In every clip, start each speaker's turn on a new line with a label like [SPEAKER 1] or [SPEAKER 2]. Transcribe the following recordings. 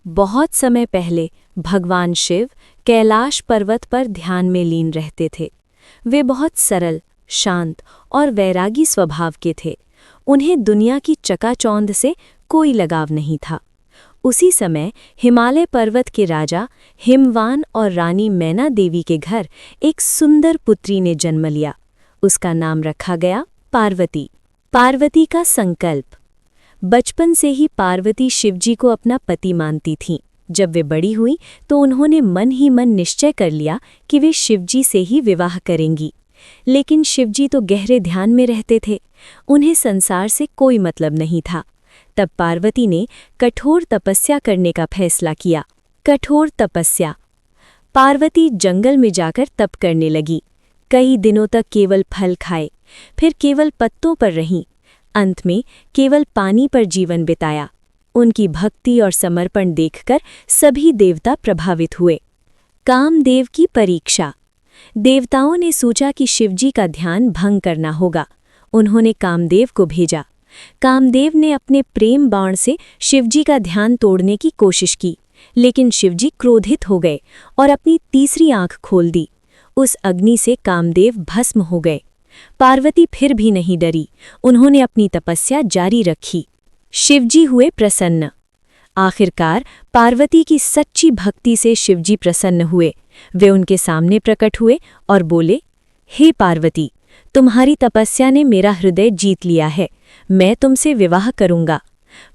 [SPEAKER 1] बहुत समय पहले भगवान शिव कैलाश पर्वत पर ध्यान में लीन रहते थे। वे बहुत सरल, शांत और वैरागी स्वभाव के थे। उन्हें दुनिया की चकाचौंध से कोई लगाव नहीं था। उसी समय हिमालय पर्वत के राजा हिमवान और रानी मैना देवी के घर एक सुंदर पुत्री ने जन्म लिया। उसका नाम रखा गया पार्वती। पार्वती का संकल्प। बचपन से ही पार्वती शिवजी को अपना पति मानती थीं। जब वे बड़ी हुई तो उन्होंने मन ही मन निश्चय कर लिया कि वे शिवजी से ही विवाह करेंगी। लेकिन शिवजी तो गहरे ध्यान में रहते थे। उन्हें संसार से कोई मतलब नहीं था। तब पार्वती ने कठोर तपस्या करने का फैसला किया। कठोर तपस्या। पार्वती जंगल में जाकर तप करने लगी। कई दिनों तक केवल फल खाए, फिर केवल पत्तों पर रहीं। अंत में केवल पानी पर जीवन बिताया। उनकी भक्ति और समर्पण देखकर सभी देवता प्रभावित हुए। कामदेव की परीक्षा। देवताओं ने सोचा कि शिवजी का ध्यान भंग करना होगा। उन्होंने कामदेव को भेजा। कामदेव ने अपने प्रेम बाण से शिवजी का ध्यान तोड़ने की कोशिश की, लेकिन शिवजी क्रोधित हो गए और अपनी तीसरी आंख खोल दी। उस अग्नि से कामदेव भस्म हो गए। पार्वती फिर भी नहीं डरी। उन्होंने अपनी तपस्या जारी रखी। शिवजी हुए प्रसन्न। आखिरकार पार्वती की सच्ची भक्ति से शिवजी प्रसन्न हुए। वे उनके सामने प्रकट हुए और बोले, हे पार्वती, तुम्हारी तपस्या ने मेरा हृदय जीत लिया है। मैं तुमसे विवाह करूंगा।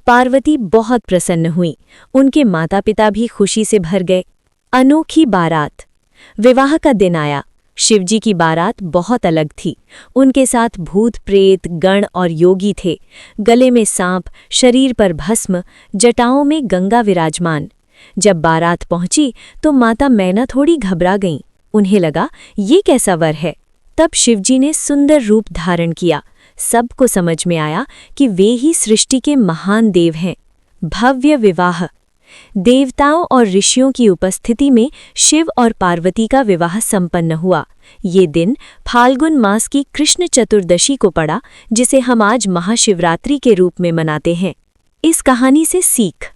[SPEAKER 1] पार्वती बहुत प्रसन्न हुई। उनके माता पिता भी खुशी से भर गए। अनोखी बारात। विवाह का दिन आया। शिवजी की बारात बहुत अलग थी। उनके साथ भूत प्रेत गण और योगी थे। गले में सांप, शरीर पर भस्म, जटाओं में गंगा विराजमान। जब बारात पहुंची तो माता मैना थोड़ी घबरा गईं। उन्हें लगा ये कैसा वर है। तब शिवजी ने सुंदर रूप धारण किया। सबको समझ में आया कि वे ही सृष्टि के महान देव हैं। भव्य विवाह। देवताओं और ऋषियों की उपस्थिति में शिव और पार्वती का विवाह संपन्न हुआ। ये दिन फाल्गुन मास की कृष्ण चतुर्दशी को पड़ा, जिसे हम आज महाशिवरात्रि के रूप में मनाते हैं। इस कहानी से सीख।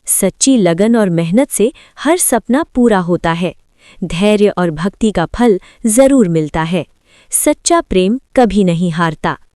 [SPEAKER 1] सच्ची लगन और मेहनत से हर सपना पूरा होता है। धैर्य और भक्ति का फल जरूर मिलता है। सच्चा प्रेम कभी नहीं हारता।